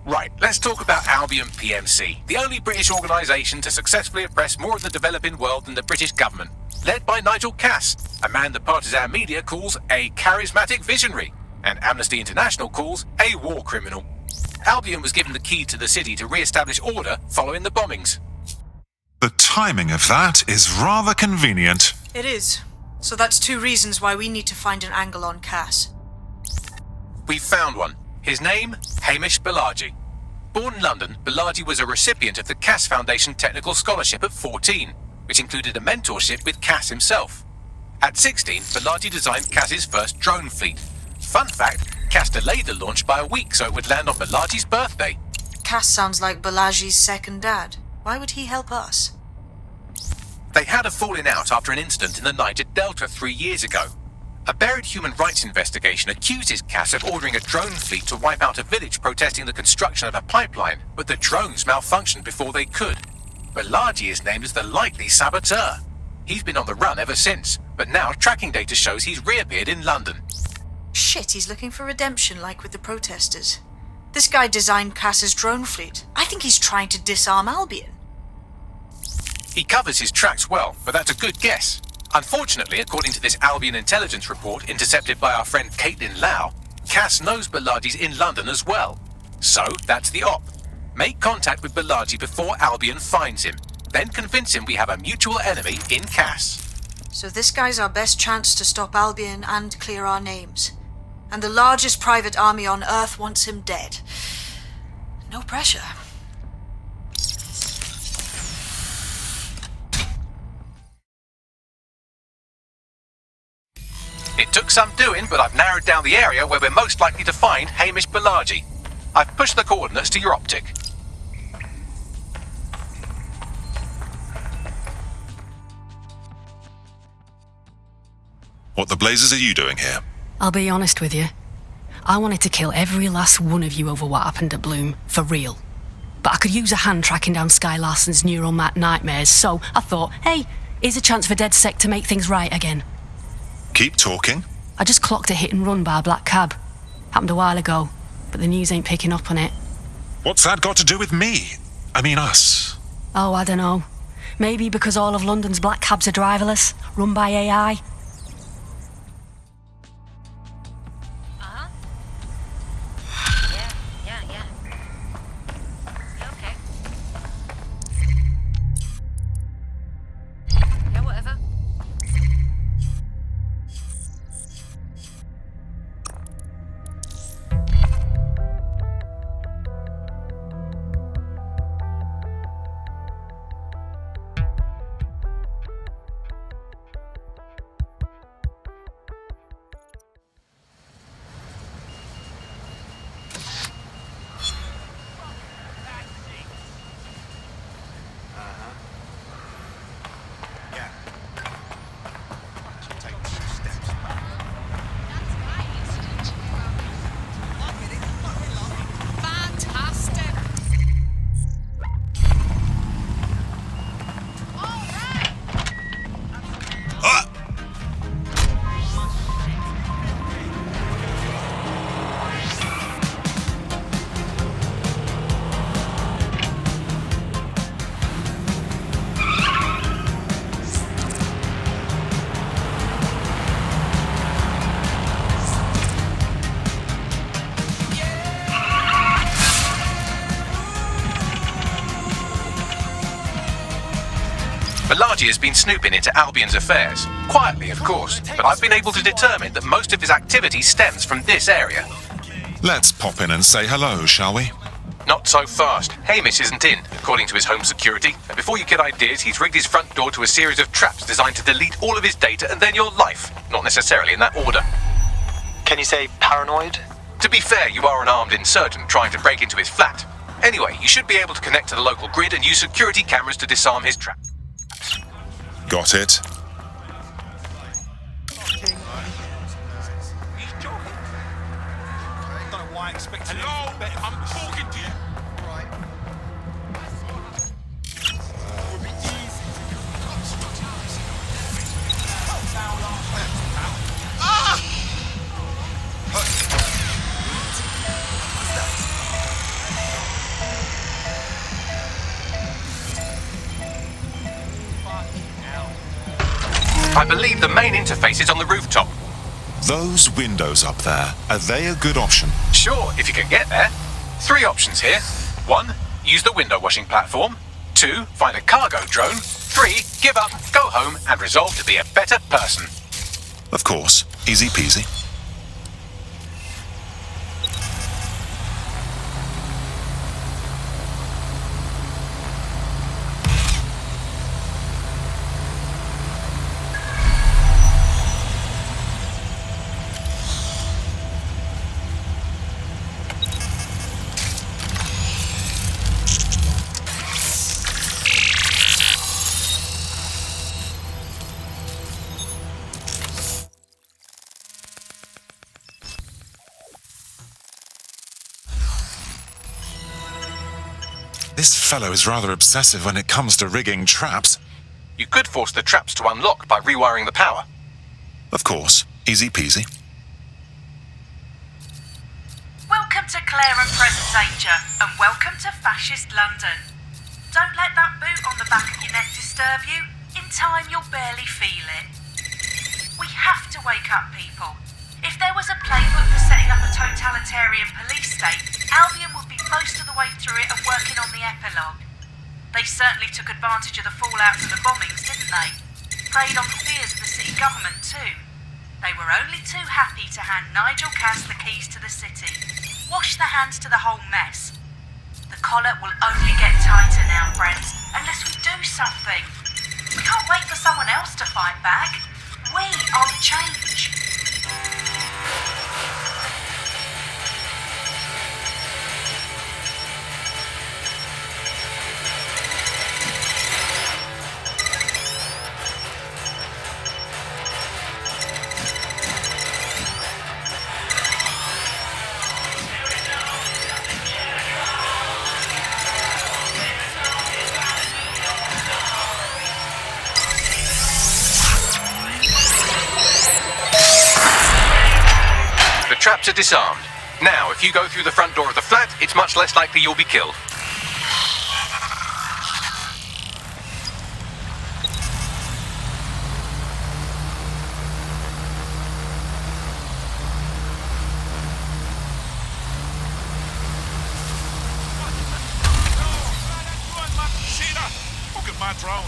Right, let's talk about Albion PMC, the only British organisation to successfully oppress more of the developing world than the British government, led by Nigel Cass, a man the partisan media calls a charismatic visionary, and Amnesty International calls a war criminal. Albion was given the key to the city to re-establish order following the bombings. The timing of that is rather convenient. It is. So that's two reasons why we need to find an angle on Cass. We've found one. His name, Hamish Balaji. Born in London, Balaji was a recipient of the Cass Foundation Technical Scholarship at 14, which included a mentorship with Cass himself. At 16, Balaji designed Cass's first drone fleet. Fun fact, Cass delayed the launch by a week so it would land on Balaji's birthday. Cass sounds like Balaji's second dad. Why would he help us? They had a falling out after an incident in the Niger Delta 3 years ago. A buried human rights investigation accuses Cass of ordering a drone fleet to wipe out a village protesting the construction of a pipeline, but the drones malfunctioned before they could. Balaji is named as the likely saboteur. He's been on the run ever since, but now tracking data shows he's reappeared in London. Shit, he's looking for redemption like with the protesters. This guy designed Cass's drone fleet. I think he's trying to disarm Albion. He covers his tracks well, but that's a good guess. Unfortunately, according to this Albion intelligence report intercepted by our friend Caitlin Lau, Cass knows Balaji's in London as well. So, that's the op. Make contact with Balaji before Albion finds him. Then convince him we have a mutual enemy in Cass. So this guy's our best chance to stop Albion and clear our names. And the largest private army on Earth wants him dead. No pressure. It took some doing, but I've narrowed down the area where we're most likely to find Hamish Balaji. I've pushed the coordinates to your optic. What the blazes are you doing here? I'll be honest with you. I wanted to kill every last one of you over what happened at Bloom, for real. But I could use a hand tracking down Sky Larson's neural mat nightmares, so I thought, hey, here's a chance for DedSec to make things right again. Keep talking. I just clocked a hit and run by a black cab. Happened a while ago, but the news ain't picking up on it. What's that got to do with me? I mean us. Oh, I don't know. Maybe because all of London's black cabs are driverless, run by AI. Balaji has been snooping into Albion's affairs. Quietly, of course, but I've been able to determine that most of his activity stems from this area. Let's pop in and say hello, shall we? Not so fast. Hamish isn't in, according to his home security. And before you get ideas, he's rigged his front door to a series of traps designed to delete all of his data and then your life. Not necessarily in that order. Can you say paranoid? To be fair, you are an armed insurgent trying to break into his flat. Anyway, you should be able to connect to the local grid and use security cameras to disarm his trap. Got it. Hello, I'm talking to you. I believe the main interface is on the rooftop. Those windows up there, are they a good option? Sure, if you can get there. 3 options here. 1, use the window washing platform. 2, find a cargo drone. 3, give up, go home, and resolve to be a better person. Of course. Easy peasy. This fellow is rather obsessive when it comes to rigging traps. You could force the traps to unlock by rewiring the power. Of course. Easy peasy. Welcome to Claire and Present Danger, and welcome to Fascist London. Don't let that boot on the back of your neck disturb you. In time, you'll barely feel it. We have to wake up, people. If there was a playbook for setting up a totalitarian police state, Albion would be most of the way through it and working on the epilogue. They certainly took advantage of the fallout from the bombings, didn't they? Preyed on the fears of the city government too. They were only too happy to hand Nigel Cass the keys to the city. Wash the hands to the whole mess. The collar will only get tighter now, friends, unless we do something. We can't wait for someone else to fight back. We are the change. The traps are disarmed. Now, if you go through the front door of the flat, it's much less likely you'll be killed. Look at my drone.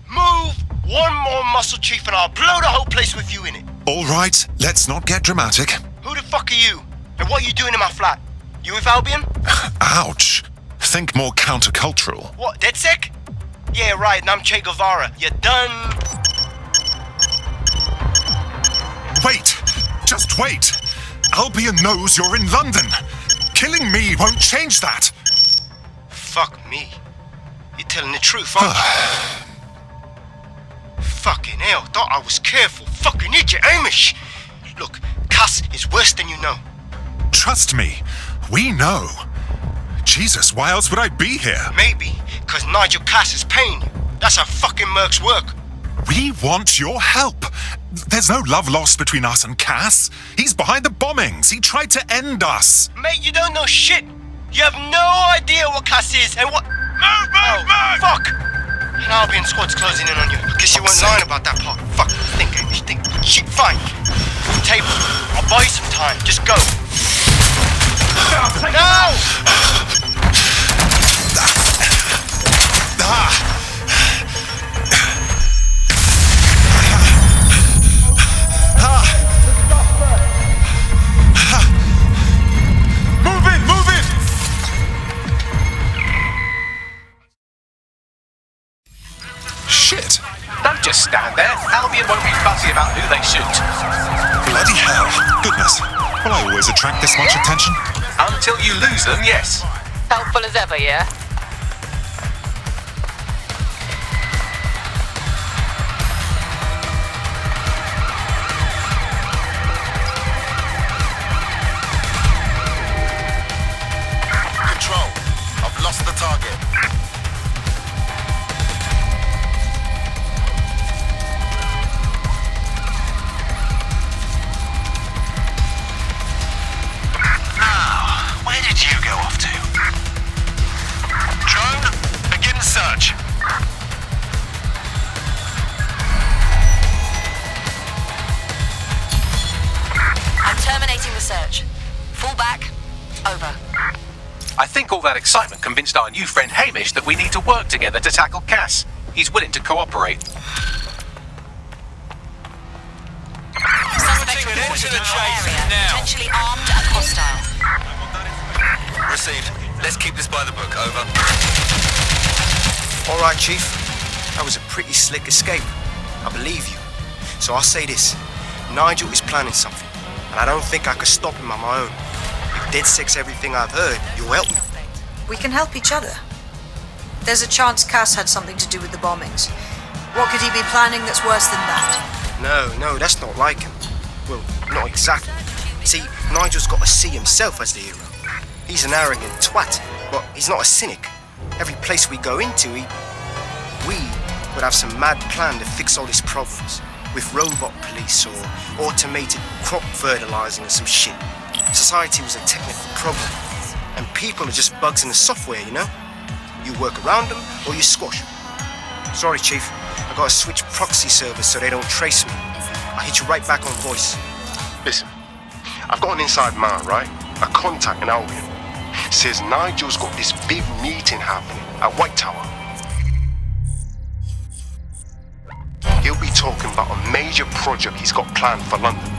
Move! One more muscle chief and I'll blow the whole place with you in it. All right, let's not get dramatic. Who the fuck are you? And what are you doing in my flat? You with Albion? Ouch. Think more countercultural. What, DedSec? Yeah, right, and I'm Che Guevara. You done? Wait! Just wait! Albion knows you're in London. Killing me won't change that. Fuck me. You're telling the truth, aren't you? Fucking hell, thought I was careful. Fucking idiot, Amish! Look, Cass is worse than you know. Trust me, we know. Jesus, why else would I be here? Maybe, because Nigel Cass is paying you. That's how fucking mercs work. We want your help. There's no love lost between us and Cass. He's behind the bombings. He tried to end us. Mate, you don't know shit. You have no idea what Cass is and what... Move! Fuck! An Albion squad's closing in on you. I guess you weren't lying about that part. Fuck, think, Amish, think. Shit, fine. Table, I'll buy you some time. Just go. No! Albion won't be fussy about who they shoot. Bloody hell. Goodness. Will I always attract this much attention? Until you lose them, yes. Helpful as ever, yeah? Control. I've lost the target. Now, where did you go off to? Drone, begin search. I'm terminating the search. Fall back. Over. I think all that excitement convinced our new friend Hamish that we need to work together to tackle Cass. He's willing to cooperate. Suspect Putting an end to reported the in your chase area, now. potentially armed and hostile. Received. Let's keep this by the book. Over. All right, Chief. That was a pretty slick escape. I believe you. So I'll say this. Nigel is planning something, and I don't think I could stop him on my own. If DedSec's everything I've heard, you'll help me. We can help each other. There's a chance Cass had something to do with the bombings. What could he be planning that's worse than that? No, that's not like him. Well, not exactly. See, Nigel's got to see himself as the hero. He's an arrogant twat, but he's not a cynic. Every place we go into, we would have some mad plan to fix all his problems. With robot police or automated crop fertilizing or some shit. Society was a technical problem, and people are just bugs in the software, you know? You work around them, or you squash them. Sorry, Chief. I gotta switch proxy servers so they don't trace me. I'll hit you right back on voice. Listen, I've got an inside man, right? A contact in Albion. Says Nigel's got this big meeting happening at White Tower. He'll be talking about a major project he's got planned for London.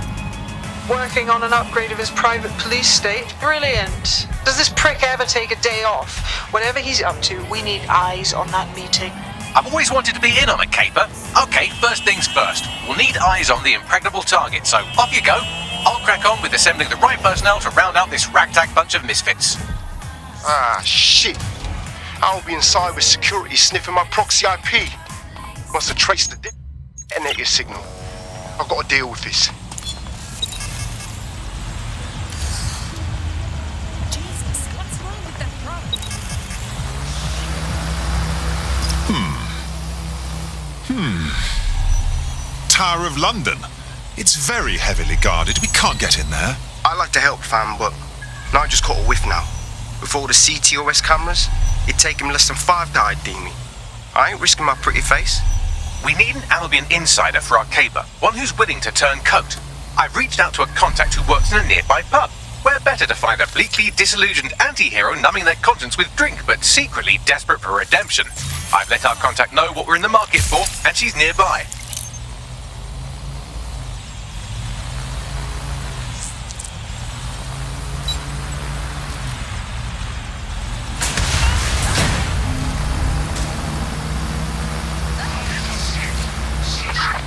Working on an upgrade of his private police state? Brilliant. Does this prick ever take a day off? Whatever he's up to, we need eyes on that meeting. I've always wanted to be in on a caper. Okay, first things first. We'll need eyes on the impregnable target, so off you go. I'll crack on with assembling the right personnel to round out this ragtag bunch of misfits. Ah, shit. Albion cyber security sniffing my proxy IP. Must have traced the detonator signal. I've got to deal with this. Tower of London. It's very heavily guarded. We can't get in there. I'd like to help, fam, but Nigel's caught a whiff now. With all the CTOS cameras, it'd take him less than 5 to ID me. I ain't risking my pretty face. We need an Albion insider for our caper, one who's willing to turn coat. I've reached out to a contact who works in a nearby pub. Where better to find a bleakly disillusioned anti-hero numbing their conscience with drink, but secretly desperate for redemption. I've let our contact know what we're in the market for, and she's nearby.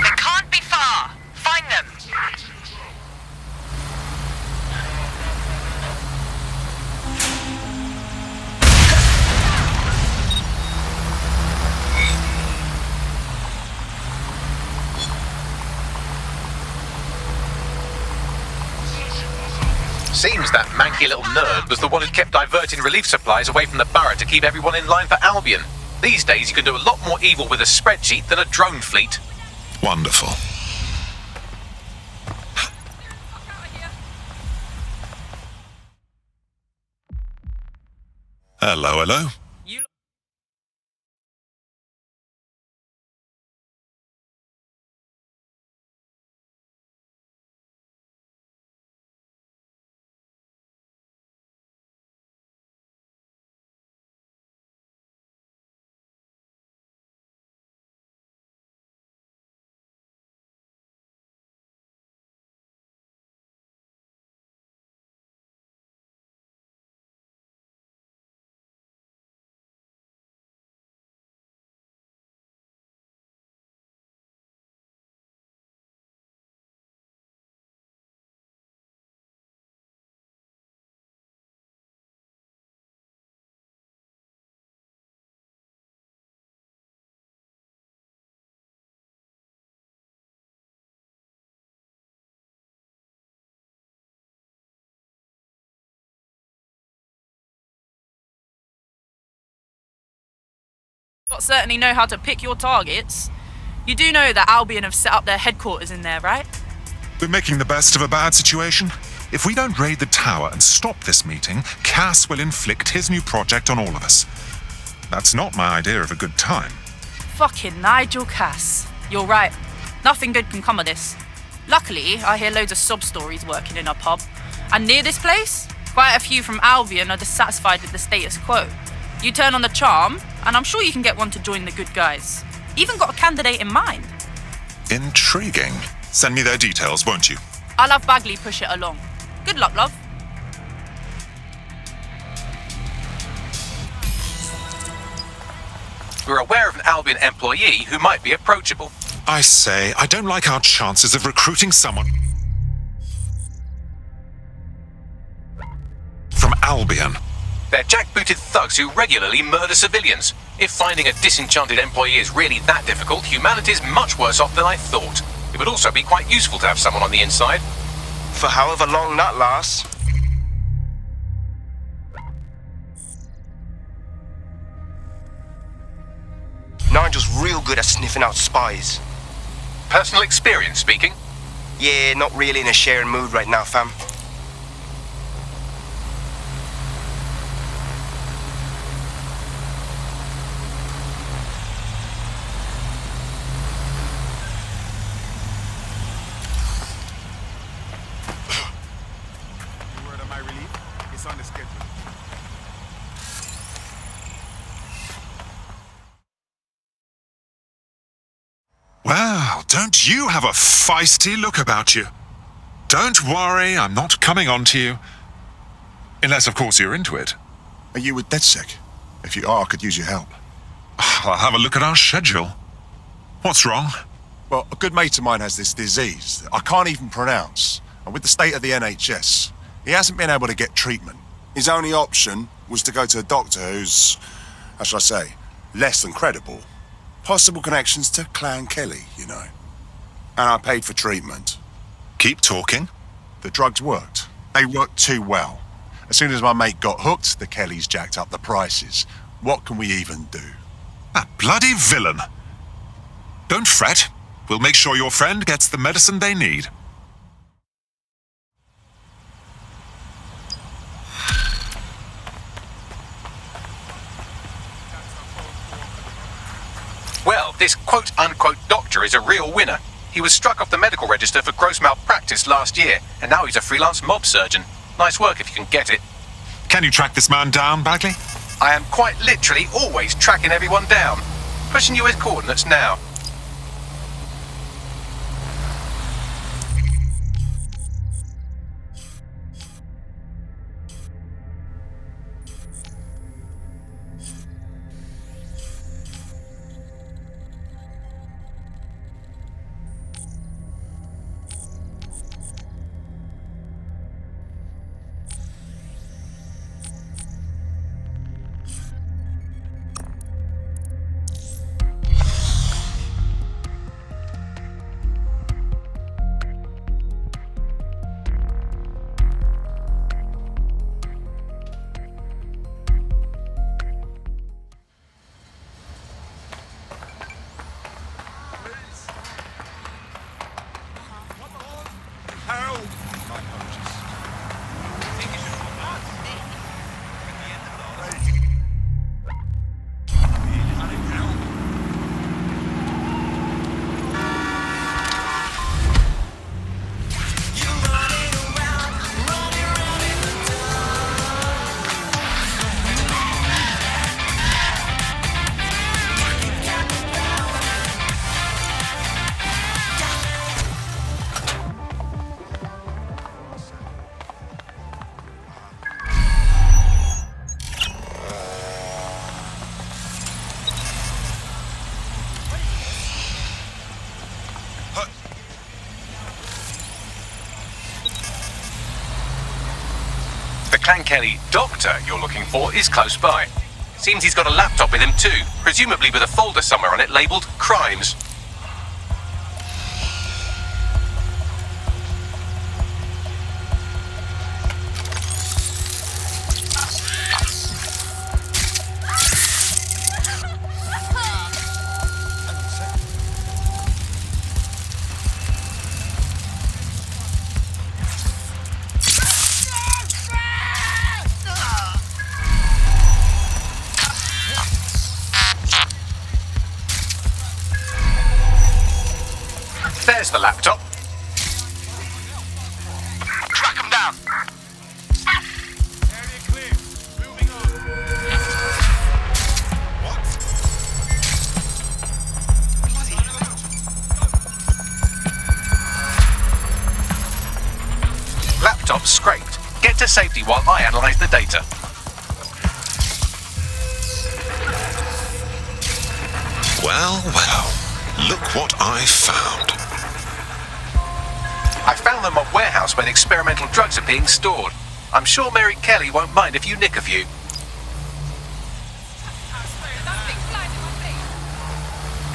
They can't be far. Find them. Seems that manky little nerd was the one who kept diverting relief supplies away from the borough to keep everyone in line for Albion. These days you can do a lot more evil with a spreadsheet than a drone fleet. Wonderful. Hello. certainly know how to pick your targets. You do know that Albion have set up their headquarters in there, right? We're making the best of a bad situation. If we don't raid the tower and stop this meeting, Cass will inflict his new project on all of us. That's not my idea of a good time. Fucking Nigel Cass. You're right. Nothing good can come of this. Luckily, I hear loads of sob stories working in our pub. And near this place, quite a few from Albion are dissatisfied with the status quo. You turn on the charm, and I'm sure you can get one to join the good guys. Even got a candidate in mind. Intriguing. Send me their details, won't you? I'll have Bagley push it along. Good luck, love. We're aware of an Albion employee who might be approachable. I say, I don't like our chances of recruiting someone from Albion. They're jackbooted thugs who regularly murder civilians. If finding a disenchanted employee is really that difficult, humanity's much worse off than I thought. It would also be quite useful to have someone on the inside. For however long that lasts. Nigel's real good at sniffing out spies. Personal experience speaking? Yeah, not really in a sharing mood right now, fam. Word of my relief, it's on the schedule. Well, don't you have a feisty look about you? Don't worry, I'm not coming on to you. Unless, of course, you're into it. Are you with DedSec? If you are, I could use your help. I'll have a look at our schedule. What's wrong? Well, a good mate of mine has this disease that I can't even pronounce. And with the state of the NHS, he hasn't been able to get treatment. His only option was to go to a doctor who's, how shall I say, less than credible. Possible connections to Clan Kelly, you know. And I paid for treatment. Keep talking. The drugs worked. They worked too well. As soon as my mate got hooked, the Kellys jacked up the prices. What can we even do? That bloody villain. Don't fret. We'll make sure your friend gets the medicine they need. Well, this quote-unquote doctor is a real winner. He was struck off the medical register for gross malpractice last year, and now he's a freelance mob surgeon. Nice work if you can get it. Can you track this man down, Bagley? I am quite literally always tracking everyone down. Pushing you his coordinates now. The Clan Kelly doctor you're looking for is close by. Seems he's got a laptop with him too, presumably with a folder somewhere on it labelled Crimes. laptop scraped. Get to safety while I analyze the data. Well, well. Look what I found. I found them at warehouse where the experimental drugs are being stored. I'm sure Mary Kelly won't mind if you nick a few.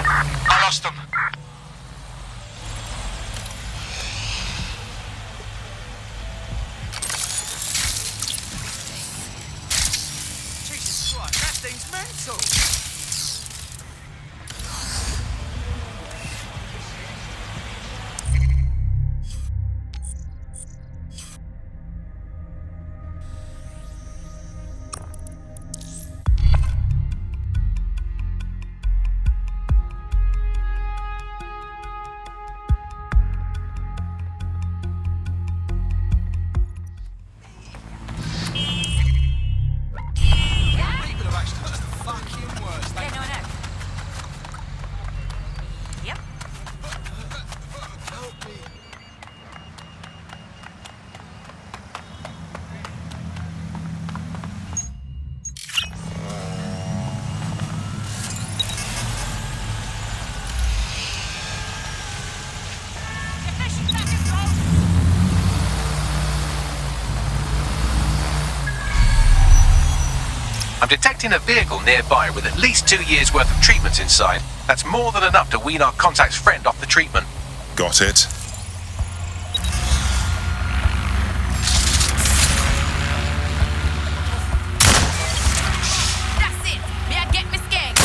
I lost them. Jesus Christ, that thing's mental. I'm detecting a vehicle nearby with at least 2 years' worth of treatments inside. That's more than enough to wean our contact's friend off the treatment. Got it. That's it. May I get Miss Gang?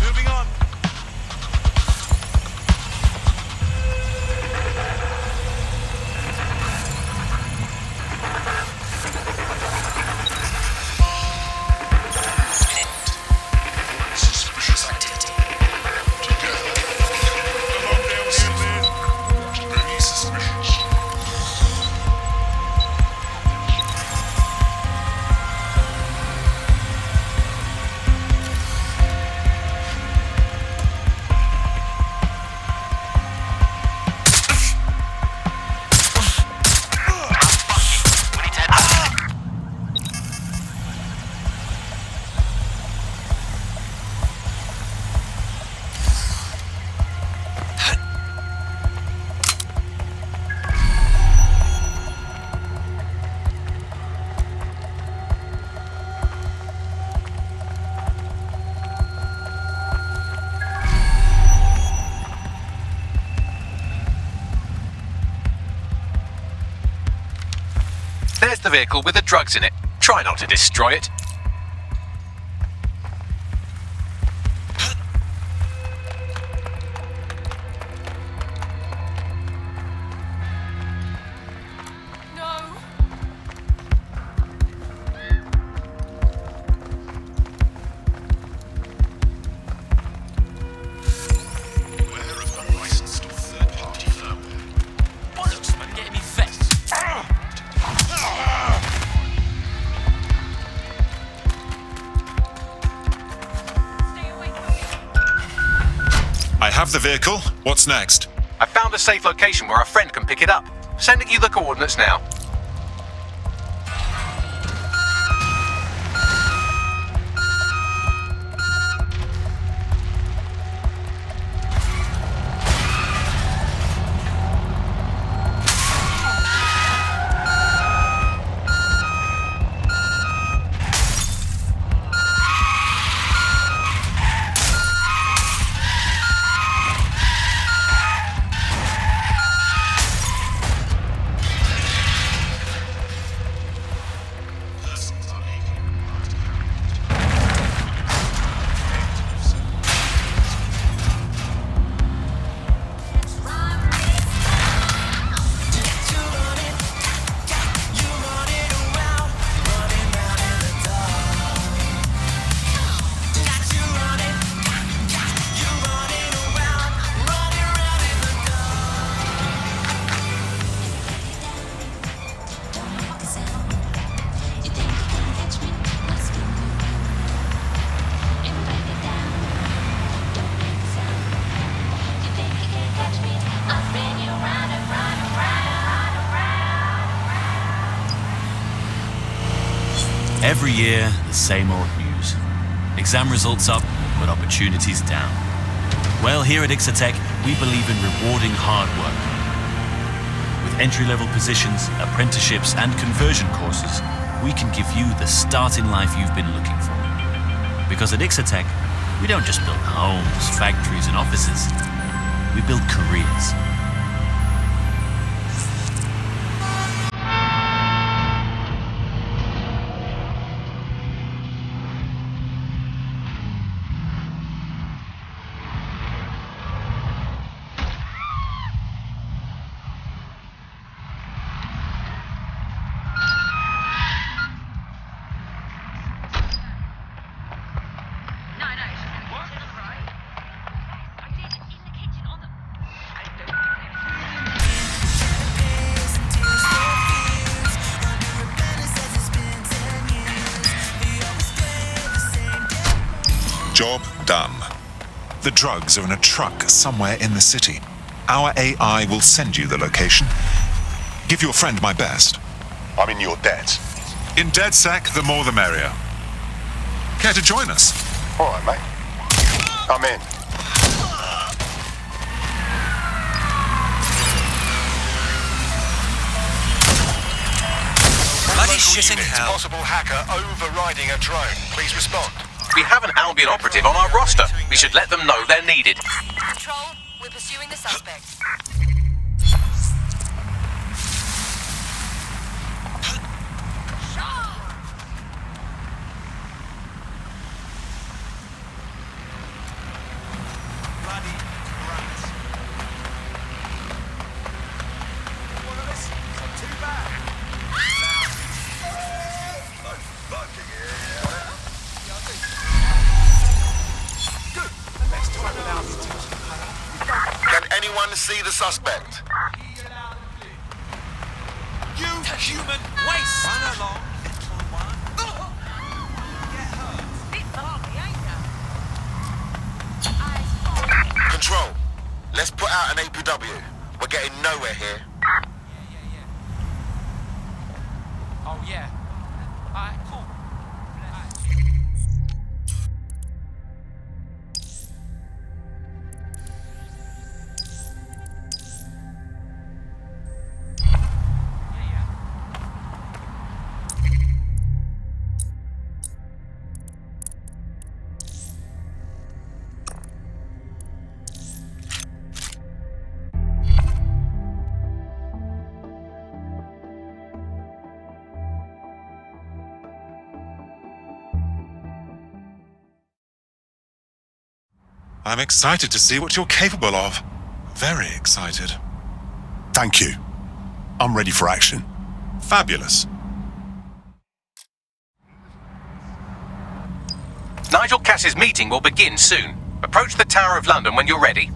Moving on. Suspicious activity. Together. Along down here, man. Very suspicious. We need to head back. There's the vehicle with the drugs in it. Try not to destroy it. No. Aware of unlicensed or third-party firmware. Bollocks, man, getting me vexed. I have the vehicle. What's next? I found a safe location where our friend can pick it up. Sending you the coordinates now. Every year, the same old news. Exam results up, but opportunities down. Well, here at Ixotech, we believe in rewarding hard work. With entry-level positions, apprenticeships, and conversion courses, we can give you the start in life you've been looking for. Because at Ixotech, we don't just build homes, factories, and offices. We build careers. Job done. The drugs are in a truck somewhere in the city. Our AI will send you the location. Give your friend my best. I'm in your debt. In DedSec, the more the merrier. Care to join us? All right, mate. I'm in. Bloody shit in Units, hell. possible hacker overriding a drone. Please respond. We have an Albion operative on our roster. We should let them know they're needed. Control, we're pursuing the suspect. Bloody rats. One of us, not too bad. Can anyone see the suspect? You human waste! Run along, little one. Get hurt. Control. Let's put out an APW. We're getting nowhere here. Oh yeah. Alright, cool. I'm excited to see what you're capable of. Very excited. Thank you. I'm ready for action. Fabulous. Nigel Cass's meeting will begin soon. Approach the Tower of London when you're ready.